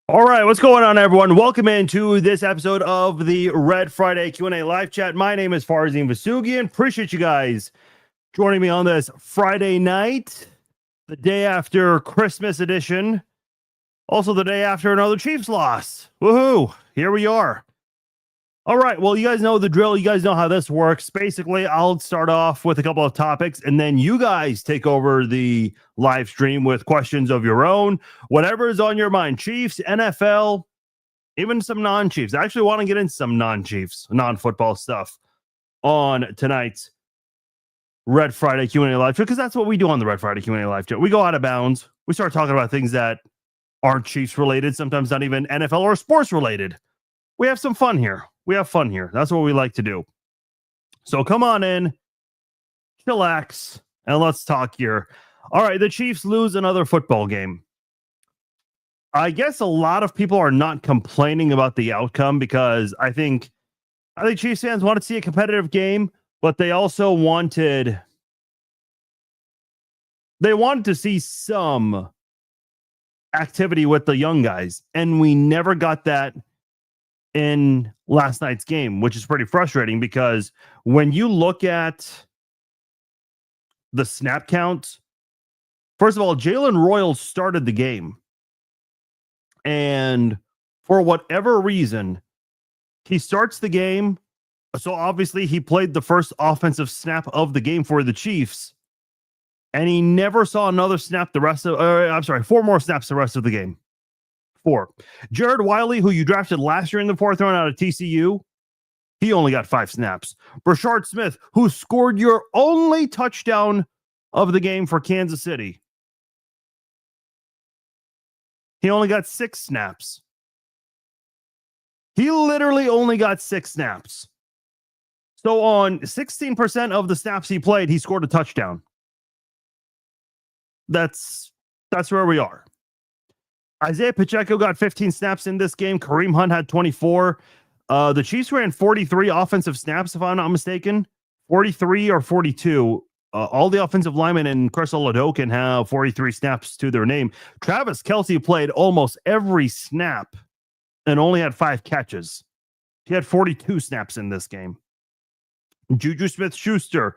All right, what's going on, everyone? Welcome into this episode of the Red Friday Q&A live chat. My name is Farzin Vasugian. Appreciate you guys joining me on this Friday night, the day after Christmas edition. Also, the day after another Chiefs loss. Woohoo! Here we are. All right, well, you guys know the drill. You guys know how this works. Basically, I'll start off with a couple of topics, and then you guys take over the live stream with questions of your own. Whatever is on your mind, Chiefs, NFL, even some non-Chiefs. I actually want to get into some non-Chiefs, non-football stuff on tonight's Red Friday Q&A live show, because that's what we do on the Red Friday Q&A live show. We go out of bounds. We start talking about things that aren't Chiefs related, sometimes not even NFL or sports related. We have some fun here. That's what we like to do. So come on in, chillax, and let's talk here. All right, the Chiefs lose another football game. I guess a lot of people are not complaining about the outcome because I think Chiefs fans wanted to see a competitive game, but they also wanted to see some activity with the young guys, and we never got that in last night's game, which is pretty frustrating because when you look at the snap counts, first of all, Jalen Royals started the game, and for whatever reason, he starts the game. So obviously he played the first offensive snap of the game for the Chiefs, and he never saw another snap four more snaps the rest of the game. 4. Jared Wiley, who you drafted last year in the 4th round out of TCU, he only got 5 snaps. Brashard Smith, who scored your only touchdown of the game for Kansas City, he only got 6 snaps. He literally only got 6 snaps. So on 16% of the snaps he played, he scored a touchdown. That's where we are. Isaiah Pacheco got 15 snaps in this game. Kareem Hunt had 24. The Chiefs ran 43 offensive snaps, if I'm not mistaken. 43 or 42. All the offensive linemen and Chris Olado can have 43 snaps to their name. Travis Kelce played almost every snap and only had 5 catches. He had 42 snaps in this game. Juju Smith-Schuster,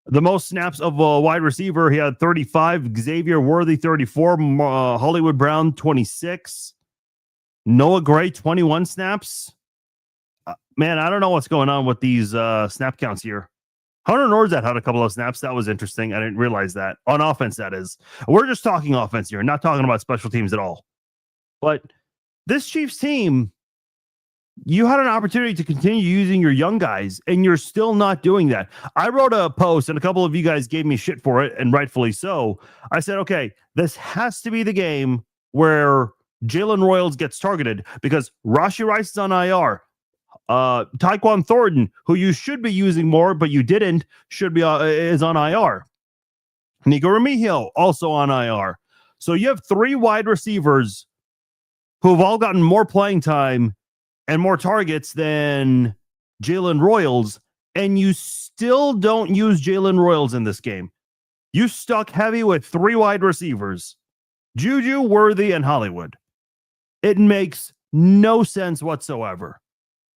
the most snaps of a wide receiver, he had 35. Xavier Worthy, 34. Hollywood Brown, 26. Noah Gray, 21 snaps. Man, I don't know what's going on with these snap counts here. Hunter Norzat had a couple of snaps. That was interesting. I didn't realize that. On offense, that is. We're just talking offense here, not talking about special teams at all. But this Chiefs team, you had an opportunity to continue using your young guys, and you're still not doing that. I wrote a post, and a couple of you guys gave me shit for it, and rightfully so. I said, okay, this has to be the game where Jalen Royals gets targeted because Rashee Rice is on IR. Tyquan Thornton, who you should be using more, but you didn't, is on IR. Nico Remigio, also on IR. So you have 3 wide receivers who have all gotten more playing time and more targets than Jalen Royals, and you still don't use Jalen Royals in this game. You stuck heavy with 3 wide receivers, Juju, Worthy, and Hollywood. It makes no sense whatsoever.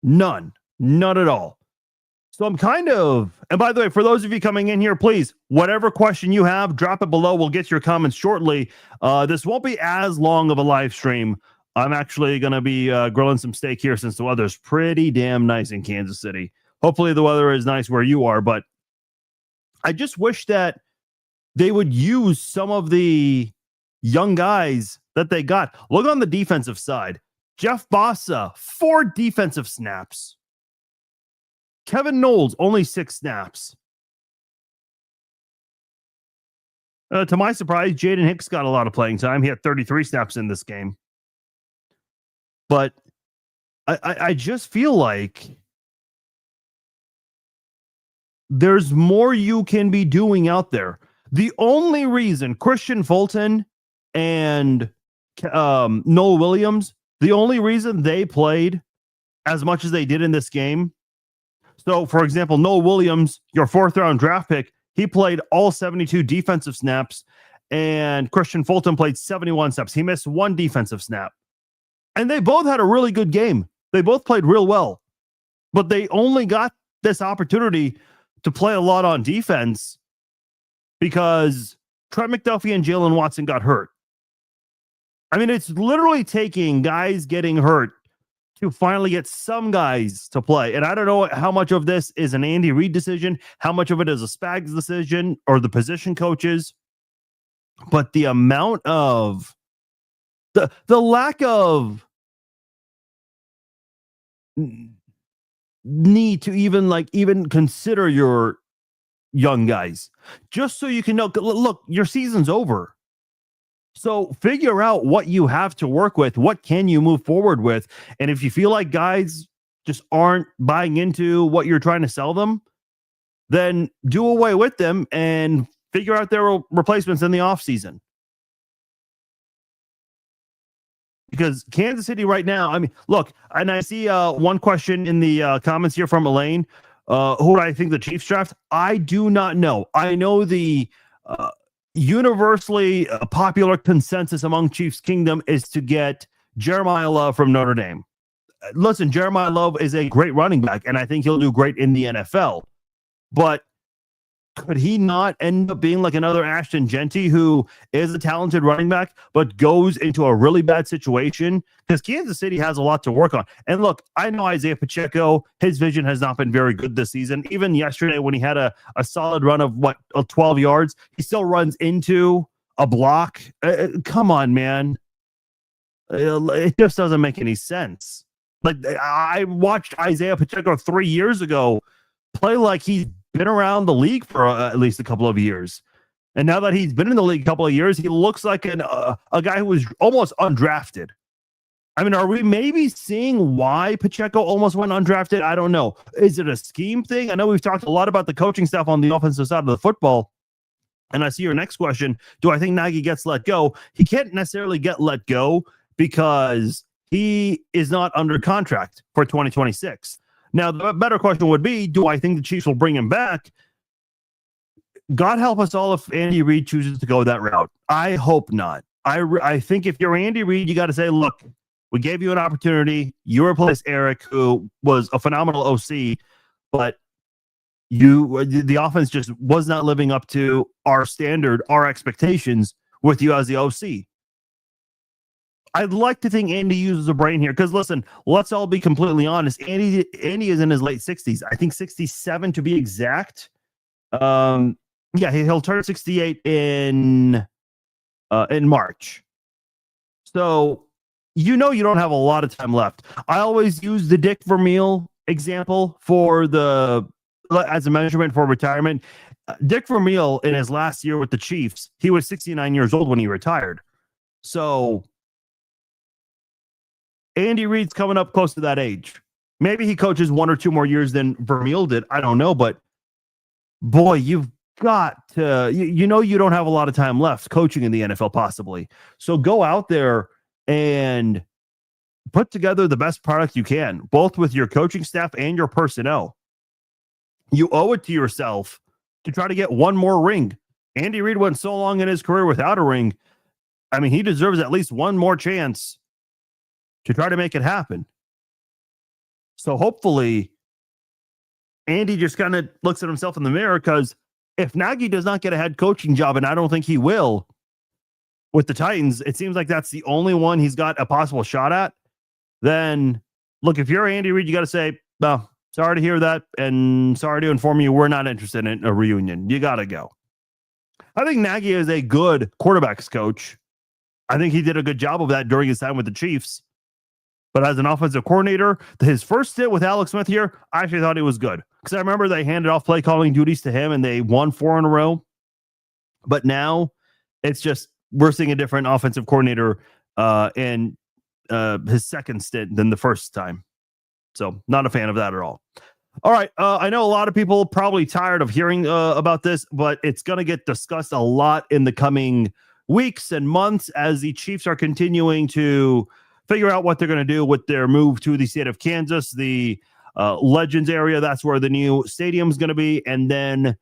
None at all. So I'm and by the way, for those of you coming in here, please, whatever question you have, drop it below. We'll get your comments shortly. This won't be as long of a live stream. I'm actually going to be grilling some steak here since the weather's pretty damn nice in Kansas City. Hopefully the weather is nice where you are, but I just wish that they would use some of the young guys that they got. Look on the defensive side. Jeff Bossa, 4 defensive snaps. Kevin Knowles, only 6 snaps. To my surprise, Jaden Hicks got a lot of playing time. He had 33 snaps in this game. But I just feel like there's more you can be doing out there. The only reason Christian Fulton and Noah Williams, the only reason they played as much as they did in this game. So, for example, Noah Williams, your 4th round draft pick, he played all 72 defensive snaps, and Christian Fulton played 71 snaps. He missed 1 defensive snap. And they both had a really good game. They both played real well, but they only got this opportunity to play a lot on defense because Trent McDuffie and Jalen Watson got hurt. I mean, it's literally taking guys getting hurt to finally get some guys to play. And I don't know how much of this is an Andy Reid decision, how much of it is a Spags decision or the position coaches, but the amount of the lack of need to even consider your young guys just so you can know, look, your season's over. So figure out what you have to work with. What can you move forward with? And if you feel like guys just aren't buying into what you're trying to sell them, then do away with them and figure out their replacements in the offseason. Because Kansas City right now, I mean, look, and I see one question in the comments here from Elaine. Who do I think the Chiefs draft? I do not know. I know the universally popular consensus among Chiefs Kingdom is to get Jeremiah Love from Notre Dame. Listen, Jeremiah Love is a great running back, and I think he'll do great in the NFL. But could he not end up being like another Ashton Genty, who is a talented running back, but goes into a really bad situation? Because Kansas City has a lot to work on. And look, I know Isaiah Pacheco, his vision has not been very good this season. Even yesterday when he had a solid run of 12 yards, he still runs into a block. Come on, man. It just doesn't make any sense. Like, I watched Isaiah Pacheco 3 years ago play like he's been around the league for at least a couple of years. And now that he's been in the league a couple of years, he looks like a guy who was almost undrafted. I mean, are we maybe seeing why Pacheco almost went undrafted? I don't know. Is it a scheme thing? I know we've talked a lot about the coaching staff on the offensive side of the football. And I see your next question. Do I think Nagy gets let go? He can't necessarily get let go because he is not under contract for 2026. Now, the better question would be, do I think the Chiefs will bring him back? God help us all if Andy Reid chooses to go that route. I hope not. I think if you're Andy Reid, you got to say, look, we gave you an opportunity. You replaced Eric, who was a phenomenal OC, but the offense just was not living up to our standard, our expectations with you as the OC. I'd like to think Andy uses a brain here because, listen, let's all be completely honest. Andy is in his late 60s. I think 67 to be exact. Yeah, he'll turn 68 in March. So, you don't have a lot of time left. I always use the Dick Vermeil example as a measurement for retirement. Dick Vermeil, in his last year with the Chiefs, he was 69 years old when he retired. So Andy Reid's coming up close to that age. Maybe he coaches 1 or 2 more years than Vermeil did. I don't know, but boy, you've got to, you don't have a lot of time left coaching in the NFL possibly. So go out there and put together the best product you can, both with your coaching staff and your personnel. You owe it to yourself to try to get one more ring. Andy Reid went so long in his career without a ring. I mean, he deserves at least one more chance to try to make it happen. So hopefully Andy just kind of looks at himself in the mirror, because if Nagy does not get a head coaching job, and I don't think he will with the Titans, it seems like that's the only one he's got a possible shot at. Then look, if you're Andy Reid, you got to say, no, sorry to hear that. And sorry to inform you, we're not interested in a reunion. You got to go. I think Nagy is a good quarterbacks coach. I think he did a good job of that during his time with the Chiefs. But as an offensive coordinator, his first stint with Alex Smith here, I actually thought he was good. Because I remember they handed off play calling duties to him and they won 4 in a row. But now it's just, we're seeing a different offensive coordinator in his second stint than the first time. So not a fan of that at all. All right. I know a lot of people probably tired of hearing about this, but it's going to get discussed a lot in the coming weeks and months as the Chiefs are continuing to figure out what they're going to do with their move to the state of Kansas, the Legends area. That's where the new stadium is going to be. And then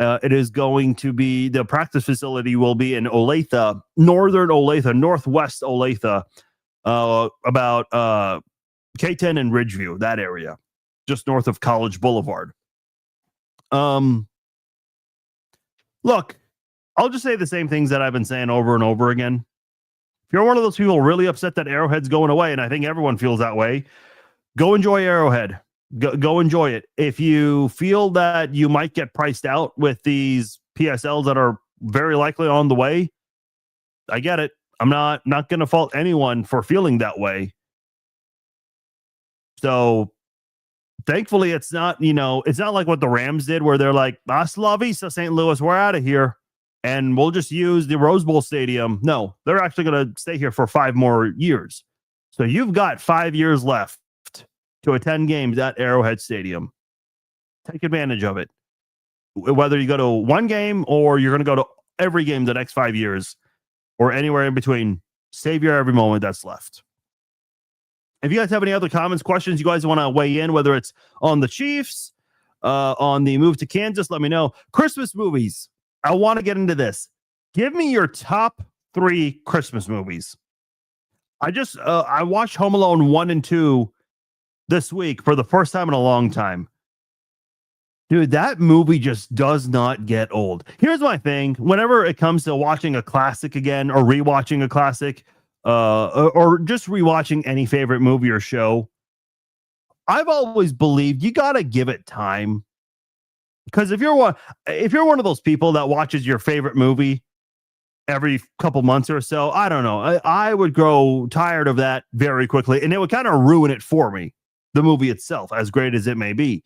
it is going to be, the practice facility will be in Olathe, northwest Olathe. about K10 and Ridgeview, that area, just north of College Boulevard. Look, I'll just say the same things that I've been saying over and over again. If you're one of those people really upset that Arrowhead's going away, and I think everyone feels that way, go enjoy Arrowhead. Go enjoy it. If you feel that you might get priced out with these PSLs that are very likely on the way, I get it. I'm not going to fault anyone for feeling that way. So thankfully, it's not, it's not like what the Rams did where they're like, hasta la vista, St. Louis, we're out of here. And we'll just use the Rose Bowl Stadium. No, they're actually going to stay here for 5 more years. So you've got 5 years left to attend games at Arrowhead Stadium. Take advantage of it. Whether you go to one game or you're going to go to every game the next 5 years or anywhere in between, savor every moment that's left. If you guys have any other comments, questions, you guys want to weigh in, whether it's on the Chiefs, on the move to Kansas, let me know. Christmas movies. I want to get into this. Give me your top 3 Christmas movies. I watched Home Alone 1 and 2 this week for the first time in a long time. Dude, that movie just does not get old. Here's my thing. Whenever it comes to watching a classic again or rewatching a classic, or just rewatching any favorite movie or show, I've always believed you got to give it time. Because if you're one of those people that watches your favorite movie every couple months or so, I don't know. I would grow tired of that very quickly, and it would kind of ruin it for me, the movie itself, as great as it may be.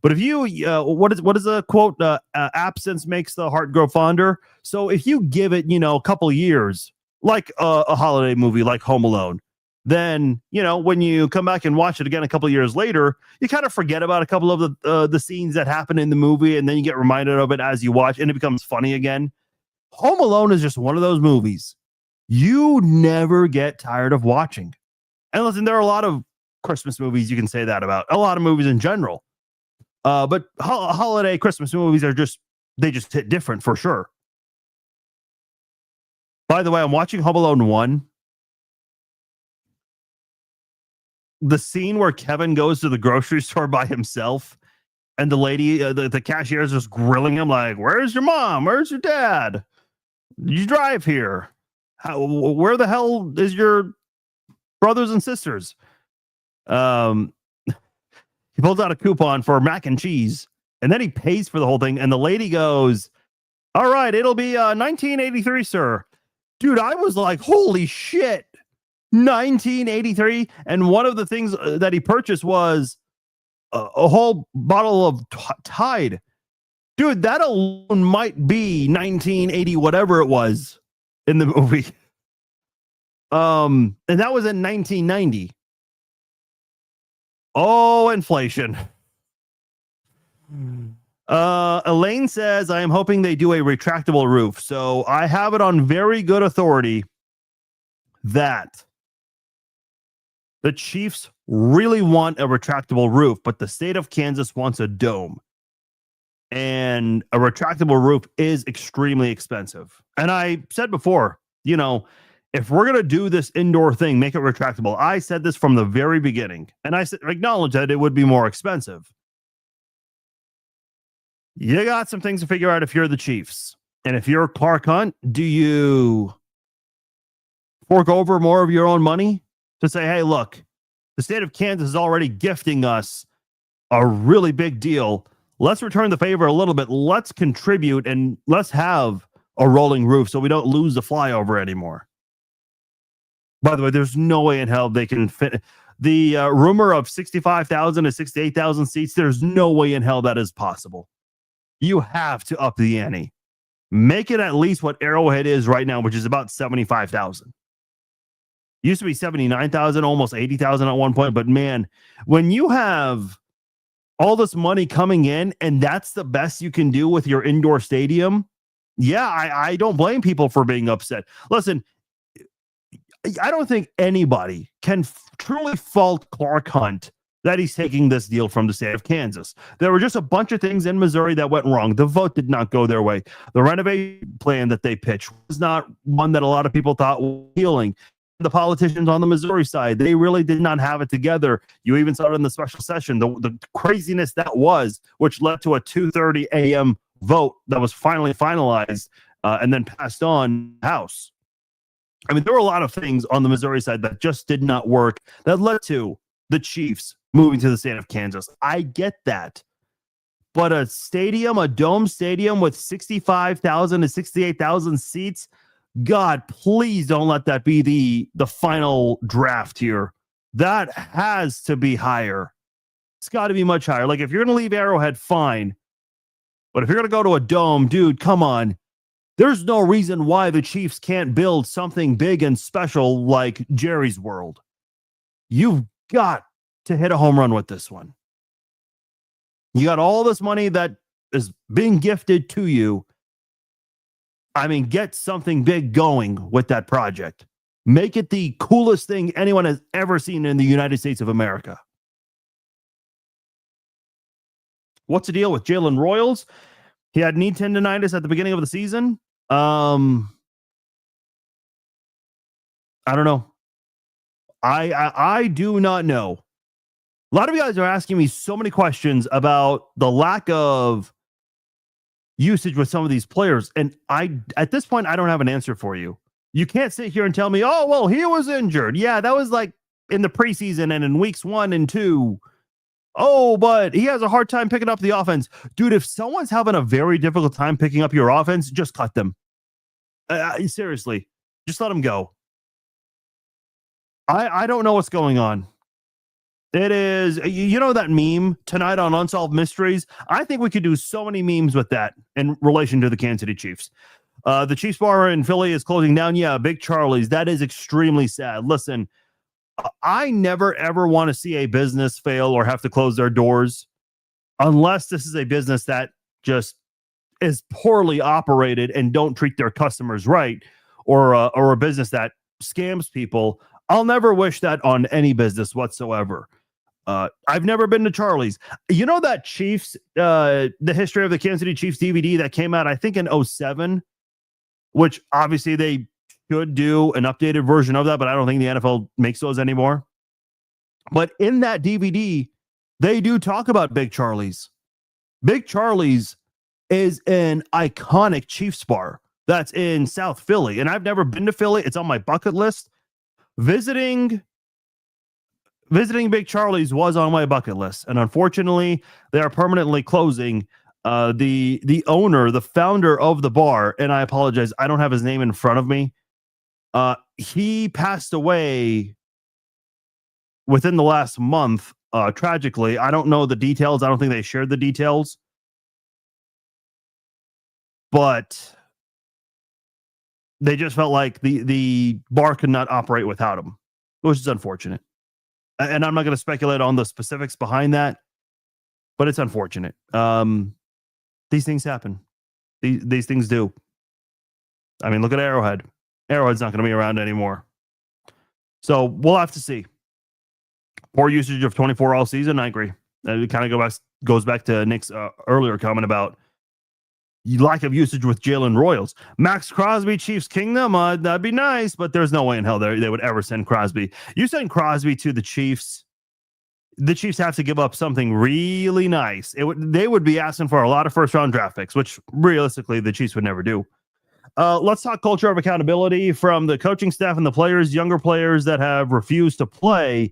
But if you, what is the quote? Absence makes the heart grow fonder. So if you give it, a couple years, like a holiday movie like Home Alone, then, when you come back and watch it again a couple of years later, you kind of forget about a couple of the scenes that happen in the movie, and then you get reminded of it as you watch, and it becomes funny again. Home Alone is just one of those movies you never get tired of watching. And listen, there are a lot of Christmas movies you can say that about, a lot of movies in general. But holiday Christmas movies they just hit different for sure. By the way, I'm watching Home Alone 1. The scene where Kevin goes to the grocery store by himself and the lady, the cashier is just grilling him like, where's your mom? Where's your dad? You drive here. Where the hell is your brothers and sisters? He pulls out a coupon for mac and cheese, and then he pays for the whole thing. And the lady goes, all right, it'll be 1983, sir. Dude, I was like, holy shit, 1983. And one of the things that he purchased was a whole bottle of Tide. Dude, that alone might be 1980, whatever it was in the movie. And that was in 1990. Oh, inflation. Elaine says, I am hoping they do a retractable roof. So I have it on very good authority that the Chiefs really want a retractable roof, but the state of Kansas wants a dome. And a retractable roof is extremely expensive. And I said before, if we're going to do this indoor thing, make it retractable. I said this from the very beginning, and I acknowledge that it would be more expensive. You got some things to figure out if you're the Chiefs. And if you're Clark Hunt, do you fork over more of your own money to say, hey, look, the state of Kansas is already gifting us a really big deal. Let's return the favor a little bit. Let's contribute and let's have a rolling roof so we don't lose the flyover anymore. By the way, there's no way in hell they can fit the rumor of 65,000 to 68,000 seats. There's no way in hell that is possible. You have to up the ante. Make it at least what Arrowhead is right now, which is about 75,000. Used to be 79,000, almost 80,000 at one point. But man, when you have all this money coming in and that's the best you can do with your indoor stadium, yeah, I don't blame people for being upset. Listen, I don't think anybody can truly fault Clark Hunt that he's taking this deal from the state of Kansas. There were just a bunch of things in Missouri that went wrong. The vote did not go their way. The renovation plan that they pitched was not one that a lot of people thought was healing. the politicians on the Missouri side, they really did not have it together. You even saw it in the special session, the craziness that was, which led to a 2:30 a.m. vote that was finally finalized and then passed on House. I mean, there were a lot of things on the Missouri side that just did not work that led to the Chiefs moving to the state of Kansas. I get that. But a stadium, a dome stadium with 65,000 to 68,000 seats, God, please don't let that be the final draft here. That has to be higher. It's got to be much higher. Like, if you're going to leave Arrowhead, fine. But if you're going to go to a dome, dude, come on. There's no reason why the Chiefs can't build something big and special like Jerry's World. You've got to hit a home run with this one. You got all this money that is being gifted to you. I mean, get something big going with that project. Make it the coolest thing anyone has ever seen in the United States of America. What's the deal with Jalen Royals? He had knee tendonitis at the beginning of the season. I don't know. I do not know. A lot of you guys are asking me so many questions about the lack of usage with some of these players. And at this point, I don't have an answer for you. You can't sit here and tell me, oh, well, he was injured. Yeah, that was like in the preseason and in weeks 1 and 2. Oh, but he has a hard time picking up the offense. Dude, if someone's having a very difficult time picking up your offense, just cut them. Seriously, just let them go. I don't know what's going on. It is, you know, that meme tonight on Unsolved Mysteries. I think we could do so many memes with that in relation to the Kansas City Chiefs. The Chiefs bar in Philly is closing down. Yeah, Big Charlie's. That is extremely sad. Listen, I never, ever want to see a business fail or have to close their doors unless this is a business that just is poorly operated and don't treat their customers right, or a business that scams people. I'll never wish that on any business whatsoever. I've never been to Charlie's. You know that Chiefs, the history of the Kansas City Chiefs DVD that came out, I think in 2007, which obviously they should do an updated version of that, but I don't think the NFL makes those anymore. But in that DVD, they do talk about Big Charlie's. Big Charlie's is an iconic Chiefs bar that's in South Philly. And I've never been to Philly. It's on my bucket list. Visiting Big Charlie's was on my bucket list, and unfortunately, they are permanently closing. The owner, the founder of the bar, and I apologize, I don't have his name in front of me. He passed away within the last month. Tragically, I don't know the details. I don't think they shared the details, but they just felt like the bar could not operate without him, which is unfortunate. And I'm not going to speculate on the specifics behind that, but it's unfortunate. These things happen. These things do. I mean, look at Arrowhead. Arrowhead's not going to be around anymore. So we'll have to see. Poor usage of 24 all season. I agree. It kind of goes back to Nick's earlier comment about lack of usage with Jalen Royals. Max Crosby, Chiefs Kingdom, that'd be nice, but there's no way in hell they would ever send Crosby. You send Crosby to the Chiefs have to give up something really nice. They would be asking for a lot of first-round draft picks, which realistically the Chiefs would never do. Let's talk culture of accountability from the coaching staff and the players. Younger players that have refused to play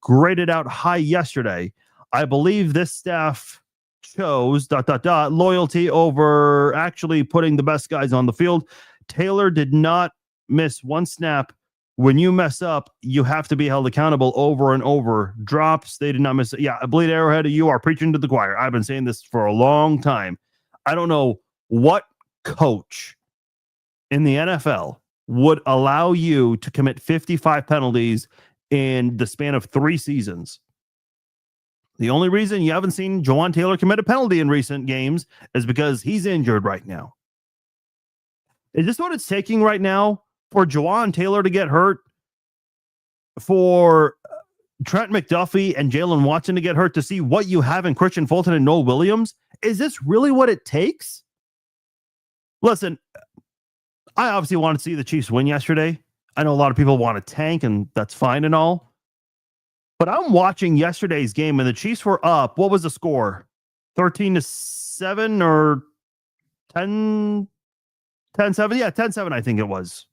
graded out high yesterday. I believe this staff chose ... loyalty over actually putting the best guys on the field. Taylor did not miss one snap. When you mess up, you have to be held accountable over and over. Drops, they did not miss it. Yeah, I believe Arrowhead, you are preaching to the choir. I've been saying this for a long time. I don't know what coach in the NFL would allow you to commit 55 penalties in the span of 3 seasons. The only reason you haven't seen Jawaan Taylor commit a penalty in recent games is because he's injured right now. Is this what it's taking right now for Jawaan Taylor to get hurt, for Trent McDuffie and Jalen Watson to get hurt, to see what you have in Christian Fulton and Noel Williams? Is this really what it takes? Listen, I obviously wanted to see the Chiefs win yesterday. I know a lot of people want to tank, and that's fine and all. But I'm watching yesterday's game, and the Chiefs were up. What was the score? 13-7 or 10-7? Yeah, 10-7, I think it was.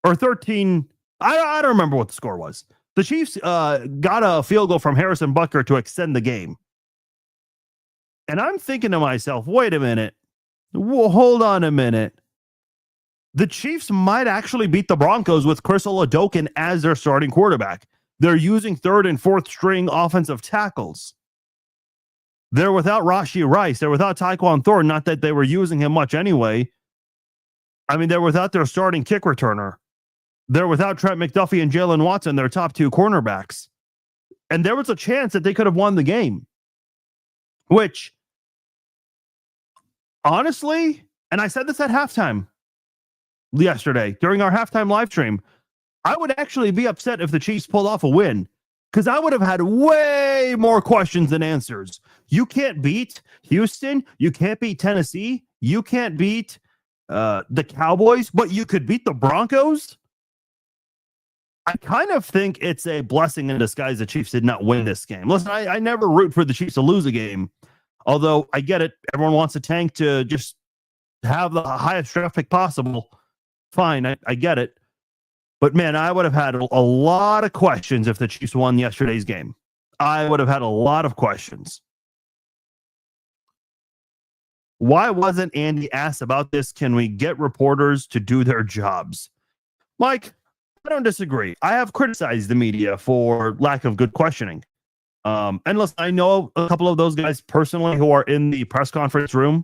Or 13. I don't remember what the score was. The Chiefs got a field goal from Harrison Butker to extend the game. And I'm thinking to myself, wait a minute. Well, hold on a minute. The Chiefs might actually beat the Broncos with Chris Oladokun as their starting quarterback. They're using third and fourth string offensive tackles. They're without Rashee Rice. They're without Tyquan Thornton. Not that they were using him much anyway. I mean, they're without their starting kick returner. They're without Trent McDuffie and Jalen Watson, their top two cornerbacks. And there was a chance that they could have won the game. Which, honestly, and I said this at halftime yesterday during our halftime live stream, I would actually be upset if the Chiefs pulled off a win, because I would have had way more questions than answers. You can't beat Houston. You can't beat Tennessee. You can't beat the Cowboys, but you could beat the Broncos. I kind of think it's a blessing in disguise the Chiefs did not win this game. Listen, I never root for the Chiefs to lose a game, although I get it. Everyone wants a tank to just have the highest draft pick possible. Fine, I get it. But, man, I would have had a lot of questions if the Chiefs won yesterday's game. I would have had a lot of questions. Why wasn't Andy asked about this? Can we get reporters to do their jobs? Mike, I don't disagree. I have criticized the media for lack of good questioning. And listen, I know a couple of those guys personally who are in the press conference room.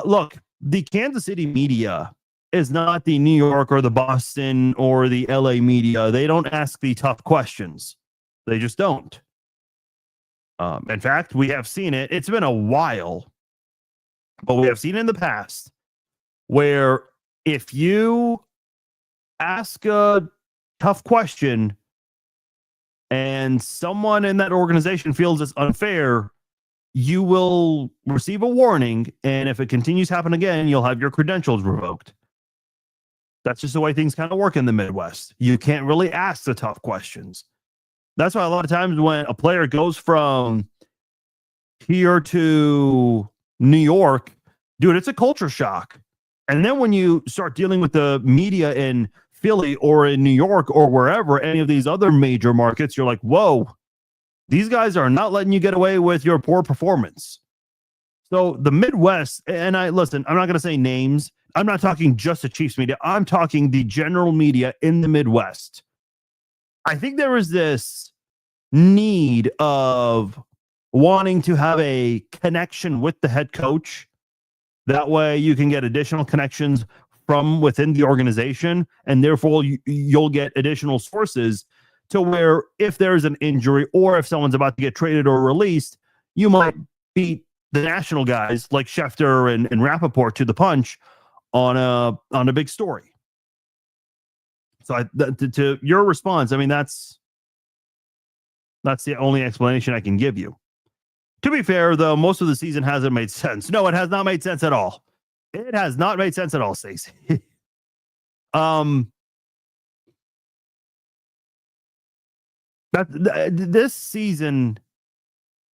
Look, the Kansas City media is not the New York or the Boston or the LA media. They don't ask the tough questions. They just don't. In fact, we have seen it. It's been a while, but we have seen it in the past where if you ask a tough question and someone in that organization feels it's unfair, you will receive a warning. And if it continues to happen again, you'll have your credentials revoked. That's just the way things kind of work in the Midwest. You can't really ask the tough questions. That's why a lot of times when a player goes from here to New York, dude, it's a culture shock. And then when you start dealing with the media in Philly or in New York or wherever, any of these other major markets, you're like, whoa, these guys are not letting you get away with your poor performance. So the Midwest, and I'm not going to say names. I'm not talking just the Chiefs media. I'm talking the general media in the Midwest. I think there is this need of wanting to have a connection with the head coach. That way you can get additional connections from within the organization, and therefore you'll get additional sources to where if there's an injury or if someone's about to get traded or released, you might beat the national guys like Schefter and Rappaport to the punch on a big story. So to your response, I mean, that's the only explanation I can give you. To be fair, though, most of the season hasn't made sense. No, it has not made sense at all. It has not made sense at all, Stacey. This season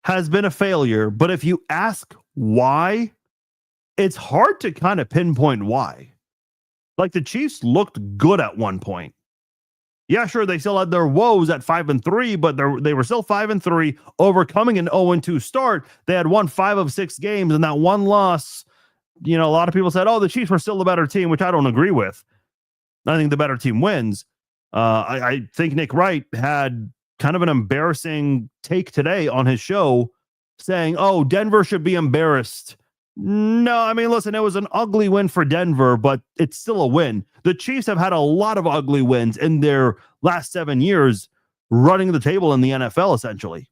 has been a failure, but if you ask why, it's hard to kind of pinpoint why. Like the Chiefs looked good at one point. Yeah, sure, they still had their woes at 5-3, but they were still 5-3, overcoming an 0-2 start. They had won 5 of 6 games, and that one loss, a lot of people said, oh, the Chiefs were still the better team, which I don't agree with. I think the better team wins. I think Nick Wright had kind of an embarrassing take today on his show saying, oh, Denver should be embarrassed. No, I mean, listen, it was an ugly win for Denver, but it's still a win. The Chiefs have had a lot of ugly wins in their last 7 years running the table in the NFL, essentially.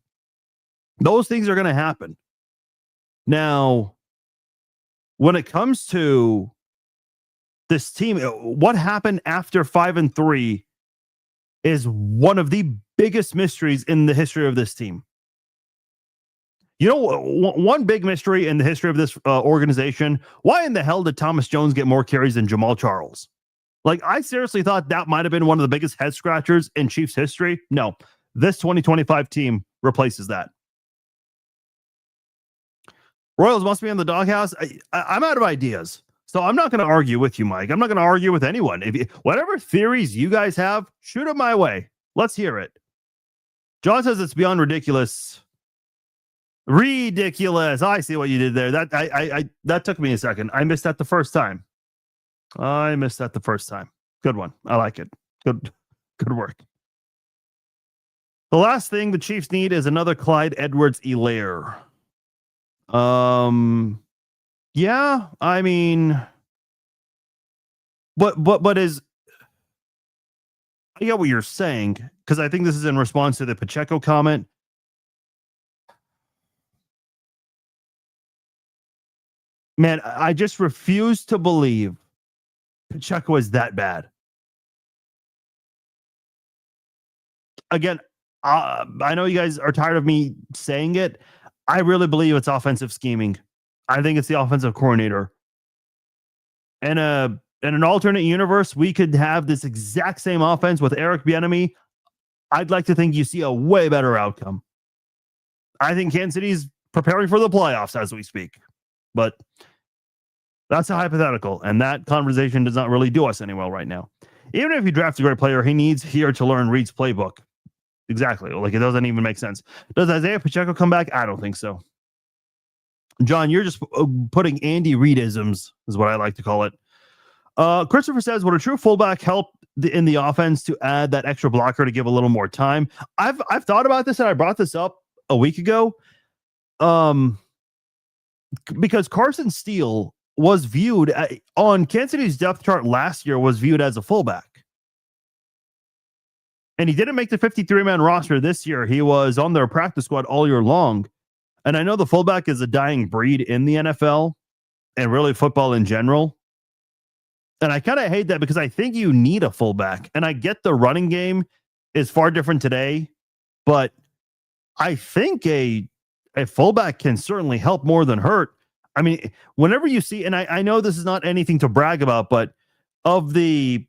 Those things are going to happen. Now, when it comes to this team, what happened after 5-3 is one of the biggest mysteries in the history of this team. One big mystery in the history of this organization, why in the hell did Thomas Jones get more carries than Jamal Charles? Like, I seriously thought that might have been one of the biggest head scratchers in Chiefs history. No, this 2025 team replaces that. Royals must be in the doghouse. I'm out of ideas. So I'm not going to argue with you, Mike. I'm not going to argue with anyone. Whatever theories you guys have, shoot them my way. Let's hear it. John says it's beyond ridiculous. Ridiculous. I see what you did there. That took me a second. I missed that the first time. Good one. I like it. Good work. The last thing the Chiefs need is another Clyde Edwards-Helaire. Yeah, I mean, but is, I get what you're saying, because I think this is in response to the Pacheco comment. Man, I just refuse to believe Pacheco is that bad. Again, I know you guys are tired of me saying it. I really believe it's offensive scheming. I think it's the offensive coordinator. In an alternate universe, we could have this exact same offense with Eric Bieniemy. I'd like to think you see a way better outcome. I think Kansas City's preparing for the playoffs as we speak. But that's a hypothetical, and that conversation does not really do us any well right now. Even if you draft a great player, he needs here to learn Reed's playbook. Exactly. Like, it doesn't even make sense. Does Isaiah Pacheco come back? I don't think so. John, you're just putting Andy Reidisms, is what I like to call it. Christopher says, would a true fullback help in the offense to add that extra blocker to give a little more time? I've thought about this, and I brought this up a week ago. Because Carson Steele was viewed on Kansas City's depth chart last year, was viewed as a fullback. And he didn't make the 53-man roster this year. He was on their practice squad all year long. And I know the fullback is a dying breed in the NFL and really football in general. And I kind of hate that, because I think you need a fullback. And I get the running game is far different today, but I think a fullback can certainly help more than hurt. I mean, whenever you see, and I know this is not anything to brag about, but of the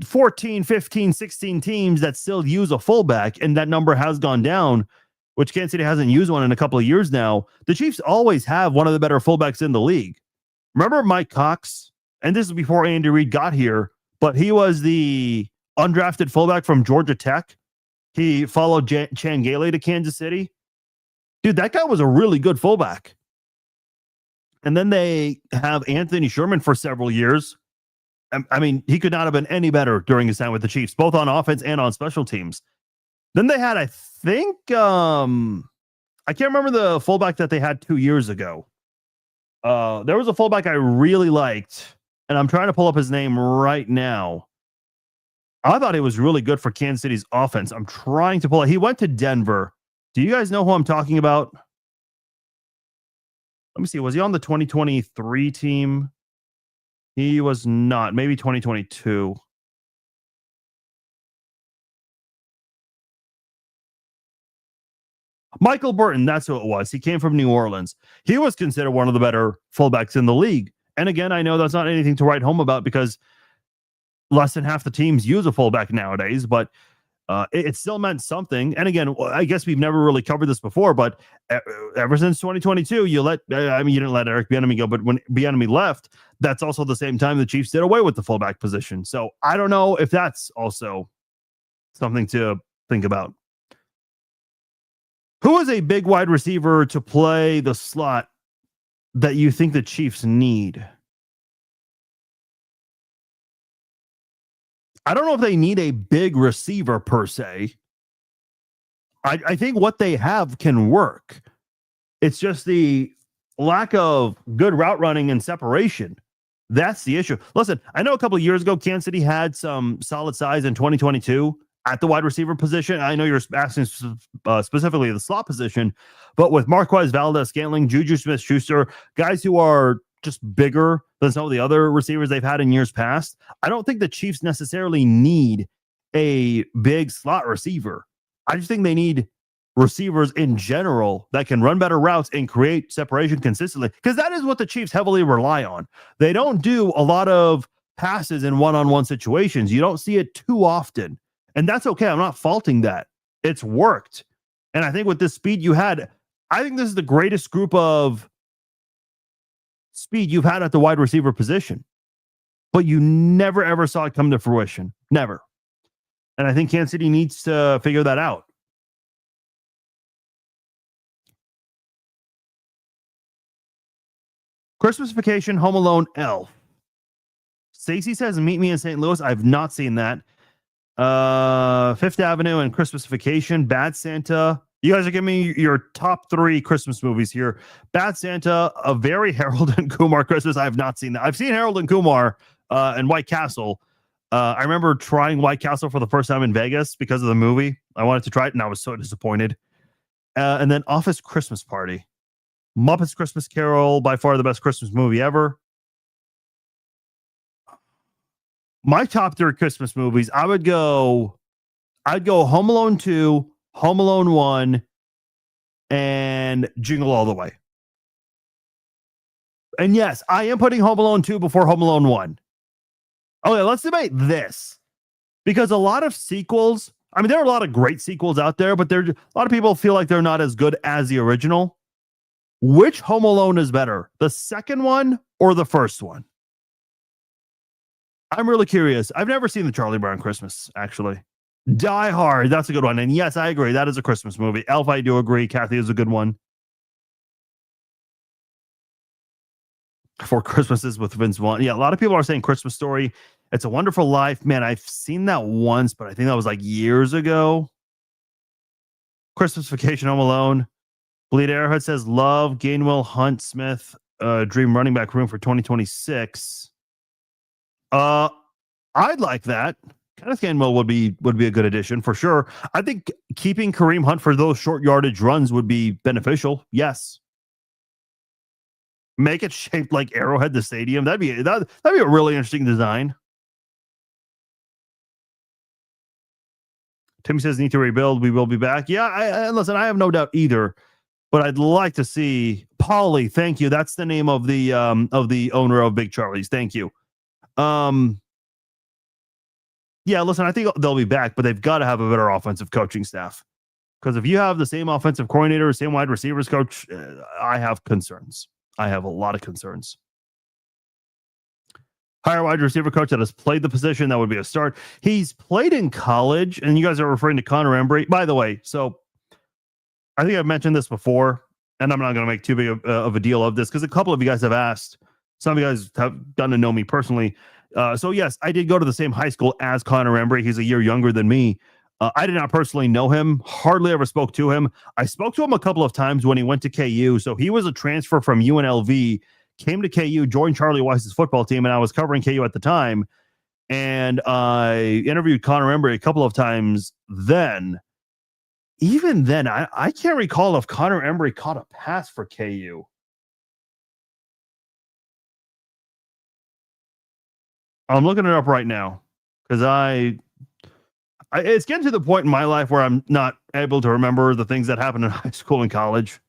14, 15, 16 teams that still use a fullback, and that number has gone down, which Kansas City hasn't used one in a couple of years now, the Chiefs always have one of the better fullbacks in the league. Remember Mike Cox? And this is before Andy Reid got here, but he was the undrafted fullback from Georgia Tech. He followed Chan Gailey to Kansas City. Dude, that guy was a really good fullback. And then they have Anthony Sherman for several years. I mean, he could not have been any better during his time with the Chiefs, both on offense and on special teams. Then they had, I think, I can't remember the fullback that they had 2 years ago. There was a fullback I really liked, and I'm trying to pull up his name right now. I thought he was really good for Kansas City's offense. I'm trying to pull it. He went to Denver. Do you guys know who I'm talking about? Let me see. Was he on the 2023 team? He was not. Maybe 2022. Michael Burton, that's who it was. He came from New Orleans. He was considered one of the better fullbacks in the league. And again, I know that's not anything to write home about, because less than half the teams use a fullback nowadays, but it still meant something. And again, I guess we've never really covered this before, but ever since 2022, you didn't let Eric Bieniemy go, but when Bieniemy left, that's also the same time the Chiefs did away with the fullback position. So I don't know if that's also something to think about. Who is a big wide receiver to play the slot that you think the Chiefs need? I don't know if they need a big receiver per se. I think what they have can work. It's just the lack of good route running and separation. That's the issue. Listen, I know a couple of years ago, Kansas City had some solid size in 2022 at the wide receiver position. I know you're asking specifically the slot position, but with Marquez Valdes-Scantling, Juju Smith-Schuster, guys who are just bigger than some of the other receivers they've had in years past, I don't think the Chiefs necessarily need a big slot receiver. I just think they need receivers in general that can run better routes and create separation consistently, because that is what the Chiefs heavily rely on. They don't do a lot of passes in one-on-one situations. You don't see it too often, and that's okay. I'm not faulting that. It's worked. And I think with this speed you had, I think this is the greatest group of speed you've had at the wide receiver position, but you never ever saw it come to fruition. Never. And I think Kansas City needs to figure that out. Christmas Vacation, Home Alone, Elf. Stacy says, meet me in St. Louis. I've not seen that. Fifth Avenue and Christmas Vacation, Bad Santa. You guys are giving me your top 3 Christmas movies here. Bad Santa, a very Harold and Kumar Christmas. I have not seen that. I've seen Harold and Kumar and White Castle. I remember trying White Castle for the first time in Vegas because of the movie. I wanted to try it, and I was so disappointed. And then Office Christmas Party. Muppets Christmas Carol, by far the best Christmas movie ever. My top 3 Christmas movies, I'd go Home Alone 2, Home Alone 1, and Jingle All the Way. And yes, I am putting Home Alone 2 before Home Alone 1. Okay, let's debate this. Because a lot of sequels, I mean, there are a lot of great sequels out there, but a lot of people feel like they're not as good as the original. Which Home Alone is better, the second one or the first one? I'm really curious. I've never seen the Charlie Brown Christmas, actually. Die Hard, that's a good one. And yes, I agree. That is a Christmas movie. Elf, I do agree. Kathy is a good one. For Christmases with Vince Vaughn. Yeah, a lot of people are saying Christmas Story. It's a Wonderful Life. Man, I've seen that once, but I think that was like years ago. Christmas Vacation, Home Alone. Bleed Arrowhead says, love Gainwell Hunt Smith, dream running back room for 2026. I'd like that. Kenneth Gainwell would be a good addition for sure. I think keeping Kareem Hunt for those short yardage runs would be beneficial. Yes. Make it shaped like Arrowhead, the stadium. That'd be a really interesting design. Timmy says, need to rebuild. We will be back. Yeah, listen, I have no doubt either. But I'd like to see Paulie. Thank you. That's the name of the owner of Big Charlie's. Thank you. Yeah, listen, I think they'll be back, but they've got to have a better offensive coaching staff. Because if you have the same offensive coordinator, same wide receivers coach, I have concerns. I have a lot of concerns. Hire wide receiver coach that has played the position. That would be a start. He's played in college, and you guys are referring to Connor Embry. By the way, so I think I've mentioned this before, and I'm not going to make too big of a deal of this because a couple of you guys have asked. Some of you guys have gotten to know me personally. So yes, I did go to the same high school as Connor Embry. He's a year younger than me. I did not personally know him, hardly ever spoke to him. I spoke to him a couple of times when he went to KU. So he was a transfer from UNLV, came to KU, joined Charlie Weiss's football team, and I was covering KU at the time. And I interviewed Connor Embry a couple of times then. Even then, I can't recall if Connor Embry caught a pass for KU. I'm looking it up right now because it's getting to the point in my life where I'm not able to remember the things that happened in high school and college.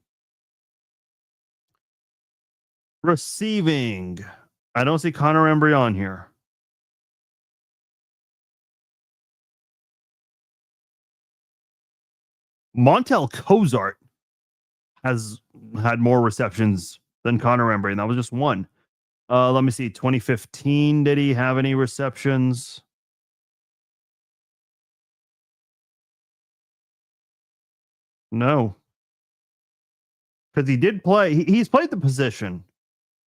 Receiving. I don't see Connor Embry on here. Montel Cozart has had more receptions than Connor Embry, and that was just one. Let me see. 2015, did he have any receptions? No. Because he did play. He's played the position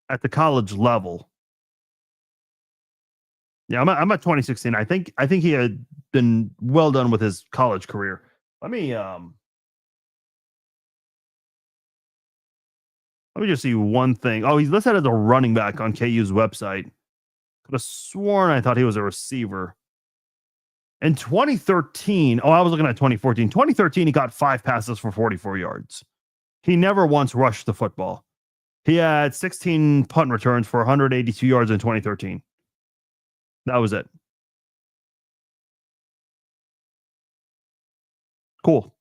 at the college level. Yeah, I'm at 2016. I think he had been well done with his college career. Let me just see one thing. Oh, he's listed as a running back on KU's website. Could have sworn I thought he was a receiver. In 2013, I was looking at 2014. 2013, he got 5 passes for 44 yards. He never once rushed the football. He had 16 punt returns for 182 yards in 2013. That was it. Cool.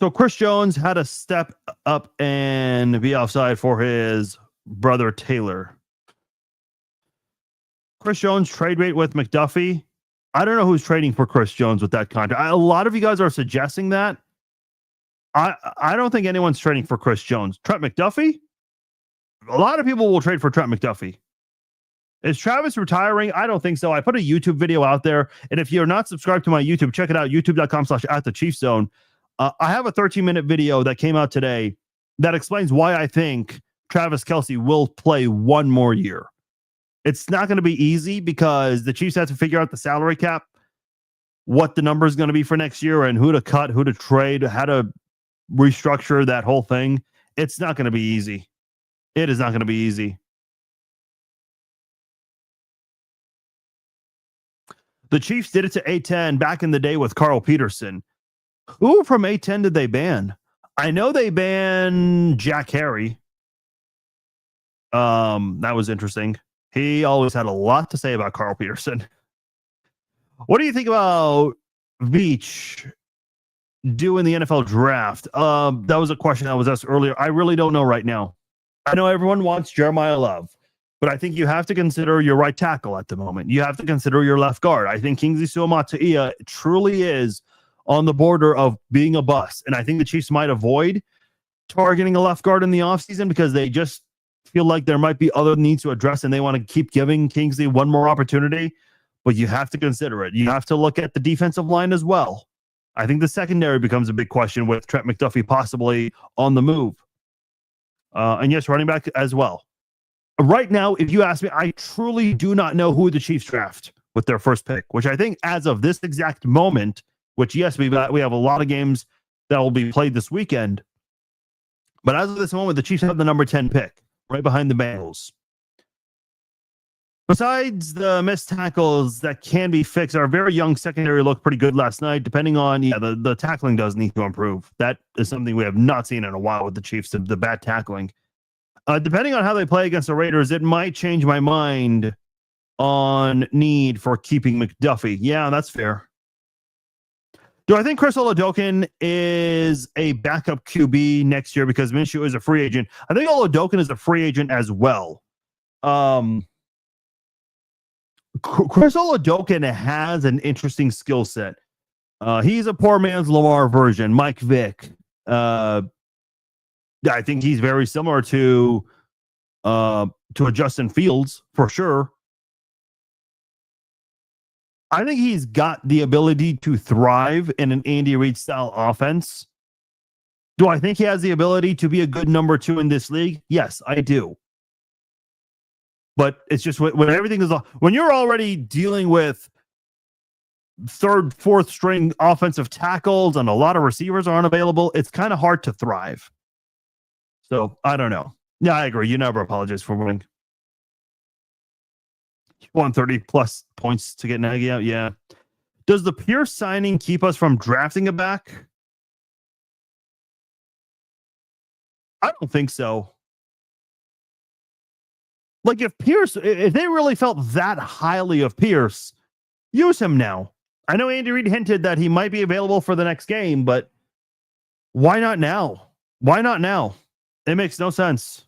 So Chris Jones had to step up and be offside for his brother Taylor. Chris Jones trade rate with McDuffie. I don't know who's trading for Chris Jones with that contract. A lot of you guys are suggesting that. I don't think anyone's trading for Chris Jones. Trent McDuffie? A lot of people will trade for Trent McDuffie. Is Travis retiring? I don't think so. I put a YouTube video out there, and if you're not subscribed to my YouTube, check it out, youtube.com/@thechiefszone. I have a 13-minute video that came out today that explains why I think Travis Kelce will play one more year. It's not going to be easy because the Chiefs have to figure out the salary cap, what the number is going to be for next year, and who to cut, who to trade, how to restructure that whole thing. It's not going to be easy. It is not going to be easy. The Chiefs did it to A10 back in the day with Carl Peterson. Who from A10 did they ban? I know they banned Jack Harry. That was interesting. He always had a lot to say about Carl Peterson. What do you think about Veach doing the NFL draft? That was a question I was asked earlier. I really don't know right now. I know everyone wants Jeremiah Love, but I think you have to consider your right tackle at the moment. You have to consider your left guard. I think Kingsley Suamataia truly is on the border of being a bust. And I think the Chiefs might avoid targeting a left guard in the offseason because they just feel like there might be other needs to address and they want to keep giving Kingsley one more opportunity. But you have to consider it. You have to look at the defensive line as well. I think the secondary becomes a big question with Trent McDuffie possibly on the move. And yes, running back as well. Right now, if you ask me, I truly do not know who the Chiefs draft with their first pick, which I think as of this exact moment, which yes, we have a lot of games that will be played this weekend. But as of this moment, the Chiefs have the number 10 pick, right behind the Bengals. Besides the missed tackles that can be fixed, our very young secondary looked pretty good last night, depending on, the tackling does need to improve. That is something we have not seen in a while with the Chiefs, the bad tackling. Depending on how they play against the Raiders, it might change my mind on need for keeping McDuffie. Yeah, that's fair. Do I think Chris Oladokun is a backup QB next year because Minshew is a free agent? I think Oladokun is a free agent as well. Chris Oladokun has an interesting skill set. He's a poor man's Lamar version, Mike Vick. I think he's very similar to a Justin Fields for sure. I think he's got the ability to thrive in an Andy Reid style offense. Do I think he has the ability to be a good number 2 in this league? Yes, I do. But it's just when everything is when you're already dealing with third, fourth string offensive tackles and a lot of receivers aren't available, it's kind of hard to thrive. So I don't know. Yeah, I agree. You never apologize for winning. 130 plus points to get Nagy out. Yeah. Does the Pierce signing keep us from drafting a back? I don't think so. Like if they really felt that highly of Pierce, use him now. I know Andy Reid hinted that he might be available for the next game, but why not now? Why not now? It makes no sense.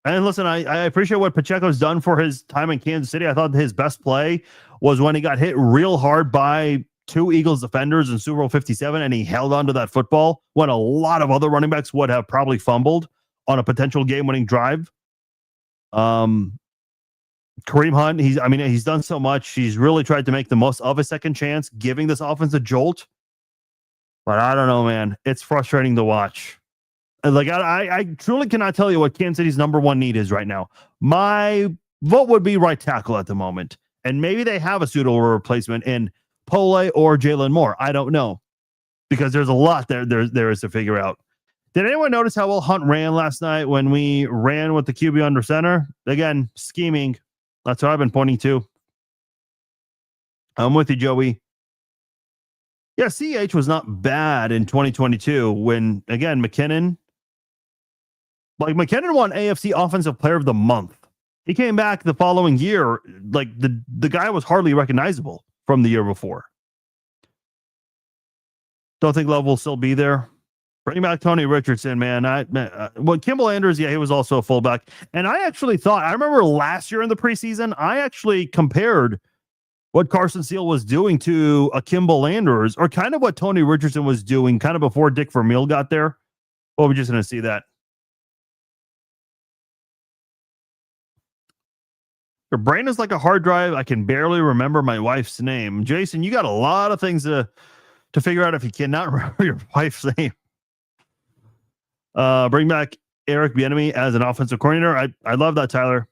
And listen, I appreciate what Pacheco's done for his time in Kansas City. I thought his best play was when he got hit real hard by 2 Eagles defenders in Super Bowl 57, and he held onto that football when a lot of other running backs would have probably fumbled on a potential game-winning drive. Kareem Hunt, he's done so much. He's really tried to make the most of a second chance, giving this offense a jolt. But I don't know, man. It's frustrating to watch. Like I truly cannot tell you what Kansas City's number 1 need is right now. My vote would be right tackle at the moment, and maybe they have a suitable replacement in Pole or Jalen Moore. I don't know because there's a lot there is to figure out. Did anyone notice how well Hunt ran last night when we ran with the QB under center? Again, scheming. That's what I've been pointing to. I'm with you, Joey. Yeah, CH was not bad in 2022 when, again, McKinnon won AFC Offensive Player of the Month. He came back the following year. Like the guy was hardly recognizable from the year before. Don't think Love will still be there. Bring back Tony Richardson, man. Well, Kimball Andrews, yeah, he was also a fullback. And I actually thought, I remember last year in the preseason, I actually compared what Carson Steele was doing to a Kimball Andrews, or kind of what Tony Richardson was doing kind of before Dick Vermeil got there. Well, we're just going to see that. Your brain is like a hard drive. I can barely remember my wife's name. Jason, you got a lot of things to figure out if you cannot remember your wife's name. Bring back Eric Bieniemy as an offensive coordinator. I love that, Tyler.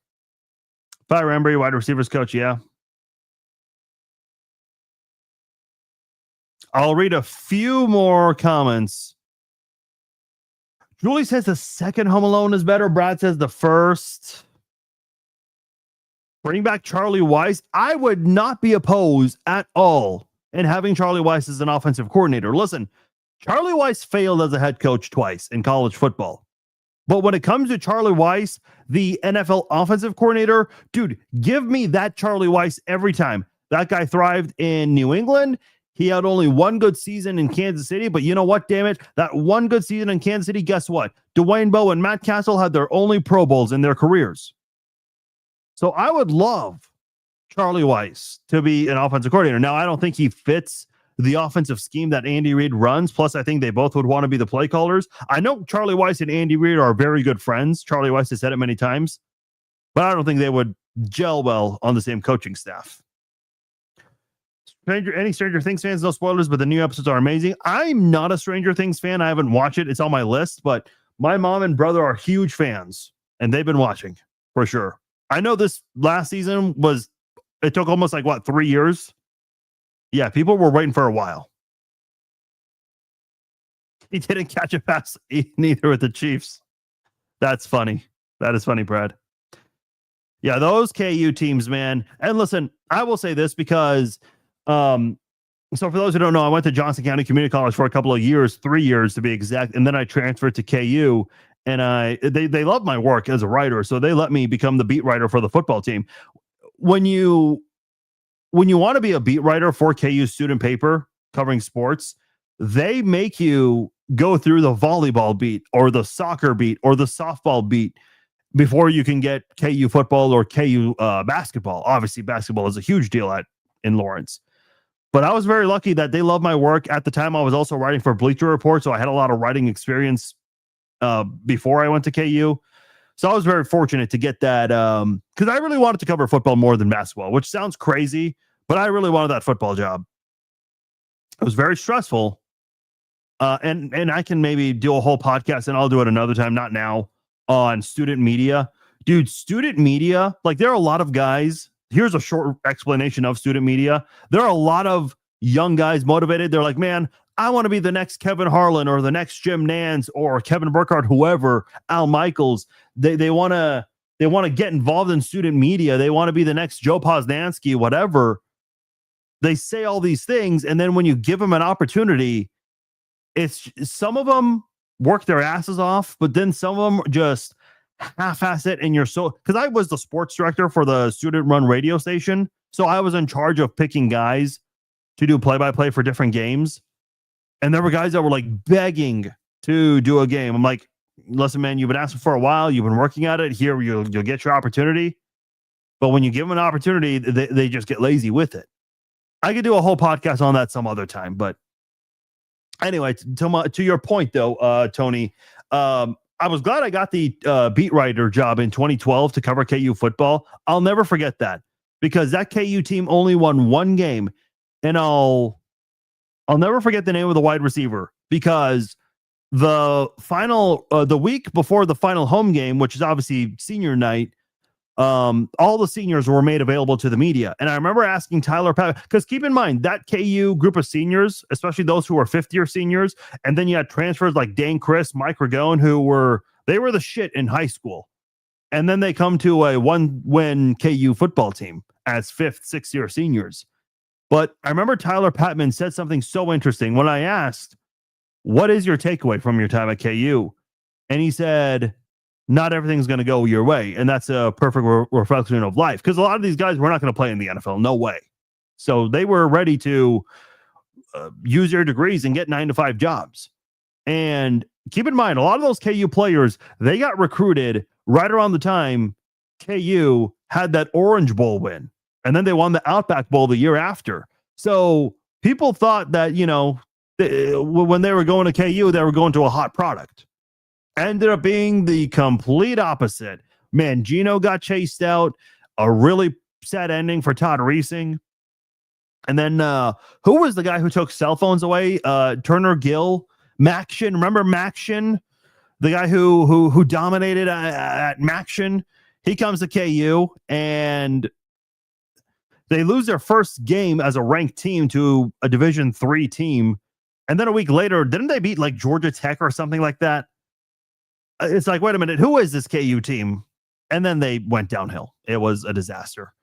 Fire Embry, wide receivers coach. Yeah. I'll read a few more comments. Julie says the second Home Alone is better. Brad says the first. Bring back Charlie Weis. I would not be opposed at all in having Charlie Weis as an offensive coordinator. Listen, Charlie Weis failed as a head coach twice in college football. But when it comes to Charlie Weis, the NFL offensive coordinator, dude, give me that Charlie Weis every time. That guy thrived in New England. He had only one good season in Kansas City, but you know what, damn it? That one good season in Kansas City, guess what? Dwayne Bowe and Matt Castle had their only Pro Bowls in their careers. So I would love Charlie Weis to be an offensive coordinator. Now, I don't think he fits the offensive scheme that Andy Reid runs. Plus, I think they both would want to be the play callers. I know Charlie Weis and Andy Reid are very good friends. Charlie Weis has said it many times, but I don't think they would gel well on the same coaching staff. Any Stranger Things fans, no spoilers, but the new episodes are amazing. I'm not a Stranger Things fan. I haven't watched it. It's on my list, but my mom and brother are huge fans, and they've been watching for sure. I know this last season it took almost 3 years? Yeah, people were waiting for a while. He didn't catch a pass neither with the Chiefs. That's funny. That is funny, Brad. Yeah, those KU teams, man. And listen, I will say this because, so for those who don't know, I went to Johnson County Community College for a couple of years, 3 years to be exact, and then I transferred to KU. And they love my work as a writer, so they let me become the beat writer for the football team. When you want to be a beat writer for KU student paper covering sports, they make you go through the volleyball beat or the soccer beat or the softball beat before you can get KU football or KU basketball. Obviously, basketball is a huge deal in Lawrence. But I was very lucky that they love my work. At the time, I was also writing for Bleacher Report, so I had a lot of writing experience before I went to KU. So I was very fortunate to get that because I really wanted to cover football more than basketball, which sounds crazy, but I really wanted that football job. It was very stressful. And I can maybe do a whole podcast, and I'll do it another time, not now, on student media. Dude, student media, there are a lot of guys. Here's a short explanation of student media. There are a lot of young guys motivated. They're like, man, I want to be the next Kevin Harlan or the next Jim Nance or Kevin Burkhardt, whoever, Al Michaels. They want to get involved in student media. They want to be the next Joe Posnanski, whatever. They say all these things, and then when you give them an opportunity, it's some of them work their asses off, but then some of them just half-ass it. And because I was the sports director for the student-run radio station, so I was in charge of picking guys to do play-by-play for different games. And there were guys that were begging to do a game. I'm like, listen, man, you've been asking for a while. You've been working at it. Here, you'll get your opportunity. But when you give them an opportunity, they just get lazy with it. I could do a whole podcast on that some other time. But anyway, to your point, though, Tony, I was glad I got the beat writer job in 2012 to cover KU football. I'll never forget that because that KU team only won one game. And I'll never forget the name of the wide receiver because the week before the final home game, which is obviously senior night, all the seniors were made available to the media. And I remember asking Tyler Pat, because keep in mind that KU group of seniors, especially those who were fifth-year seniors, and then you had transfers like Dane Chris, Mike Ragone, they were the shit in high school. And then they come to a one-win KU football team as fifth, sixth-year seniors. But I remember Tyler Patman said something so interesting when I asked, what is your takeaway from your time at KU? And he said, not everything's going to go your way. And that's a perfect reflection of life. Because a lot of these guys were not going to play in the NFL. No way. So they were ready to use their degrees and get 9-to-5 jobs. And keep in mind, a lot of those KU players, they got recruited right around the time KU had that Orange Bowl win. And then they won the Outback Bowl the year after. So people thought that, when they were going to KU, they were going to a hot product. Ended up being the complete opposite. Mangino got chased out. A really sad ending for Todd Reesing. And then who was the guy who took cell phones away? Turner Gill, Maction. Remember Maction, the guy who dominated at Maction? He comes to KU and they lose their first game as a ranked team to a Division III team. And then a week later, didn't they beat like Georgia Tech or something like that? It's like, wait a minute, who is this KU team? And then they went downhill. It was a disaster.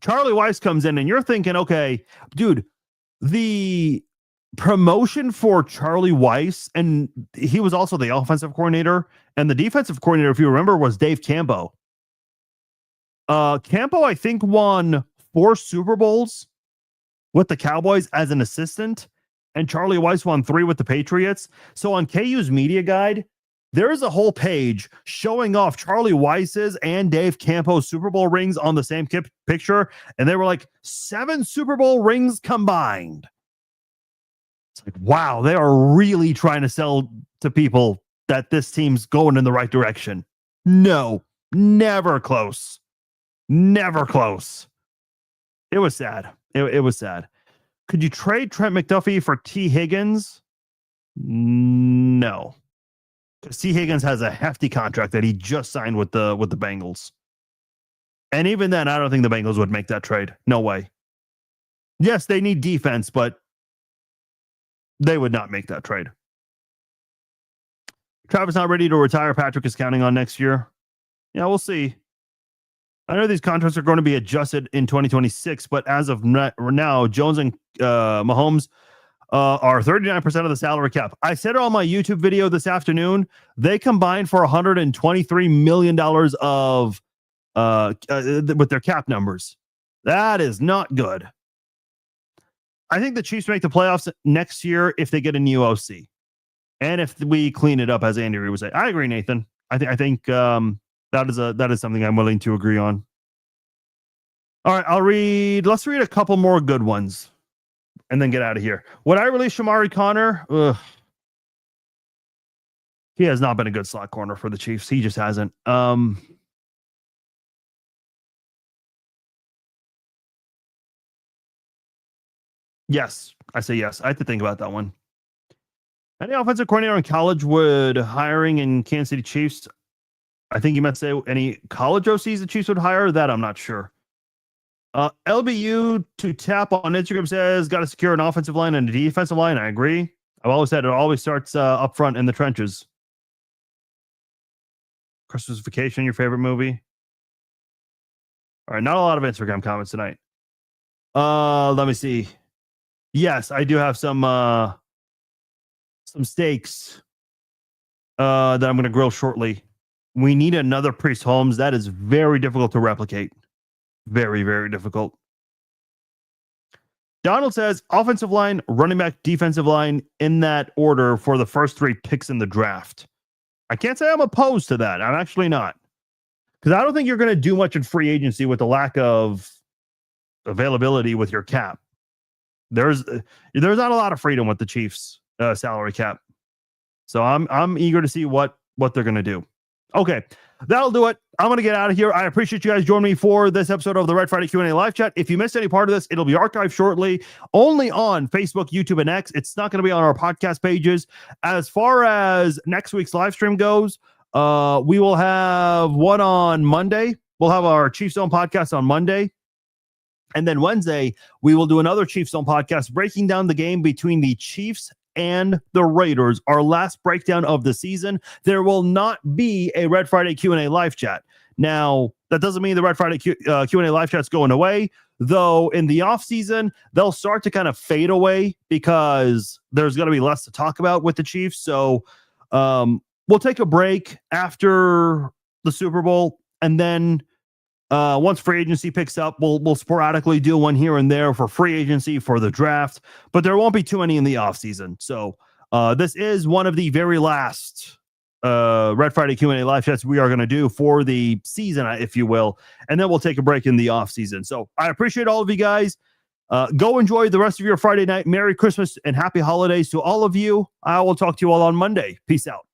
Charlie Weis comes in and you're thinking, okay, dude, the promotion for Charlie Weis, and he was also the offensive coordinator, and the defensive coordinator, if you remember, was Dave Campo. Campo, I think, won 4 Super Bowls with the Cowboys as an assistant, and Charlie Weis won 3 with the Patriots. So on KU's media guide, there is a whole page showing off Charlie Weis's and Dave Campo's Super Bowl rings on the same picture. And they were like 7 Super Bowl rings combined. It's like, wow, they are really trying to sell to people that this team's going in the right direction. No, never close. Never close. It was sad. It was sad. Could you trade Trent McDuffie for T. Higgins? No. Because T. Higgins has a hefty contract that he just signed with the Bengals. And even then, I don't think the Bengals would make that trade. No way. Yes, they need defense, but they would not make that trade. Travis not ready to retire. Patrick is counting on next year. Yeah, we'll see. I know these contracts are going to be adjusted in 2026, but as of now, Jones and Mahomes are 39% of the salary cap. I said it on my YouTube video this afternoon. They combined for $123 million of with their cap numbers. That is not good. I think the Chiefs make the playoffs next year if they get a new OC, and if we clean it up, as Andy Reid would say. I agree, Nathan. I think that is something I'm willing to agree on. All right, let's read a couple more good ones and then get out of here. Would I release Shamari Connor? Ugh. He has not been a good slot corner for the Chiefs. He just hasn't. Yes, I say yes. I have to think about that one. Any offensive coordinator in college would hiring in Kansas City Chiefs? I think you meant to say any college OCs the Chiefs would hire. That I'm not sure. LBU to tap on Instagram says got to secure an offensive line and a defensive line. I agree. I've always said it always starts up front in the trenches. Christmas Vacation, your favorite movie? All right, not a lot of Instagram comments tonight. Let me see. Yes, I do have some steaks that I'm going to grill shortly. We need another Priest Holmes. That is very difficult to replicate. Very, very difficult. Donald says offensive line, running back, defensive line in that order for the first 3 picks in the draft. I can't say I'm opposed to that. I'm actually not. Because I don't think you're going to do much in free agency with the lack of availability with your cap. There's not a lot of freedom with the Chiefs salary cap. So I'm eager to see what they're going to do. Okay, that'll do it. I'm going to get out of here. I appreciate you guys joining me for this episode of the Red Friday Q&A live chat. If you missed any part of this, it'll be archived shortly, only on Facebook, YouTube, and X. It's not going to be on our podcast pages. As far as next week's live stream goes, we will have one on Monday. We'll have our Chiefs Zone podcast on Monday. And then Wednesday, we will do another Chiefs Zone podcast breaking down the game between the Chiefs and the Raiders, our last breakdown of the season. There will not be a Red Friday Q&A live chat. Now, that doesn't mean the Red Friday Q&A live chat's going away, though in the offseason, they'll start to kind of fade away because there's going to be less to talk about with the Chiefs. So we'll take a break after the Super Bowl, and then once free agency picks up, we'll sporadically do one here and there for free agency, for the draft, but there won't be too many in the offseason. So This is one of the very last Red Friday Q&A live chats we are going to do for the season, if you will, and then we'll take a break in the off season. So I appreciate all of you guys. Go enjoy the rest of your Friday night. Merry Christmas and happy holidays to all of you. I will talk to you all on Monday. Peace out.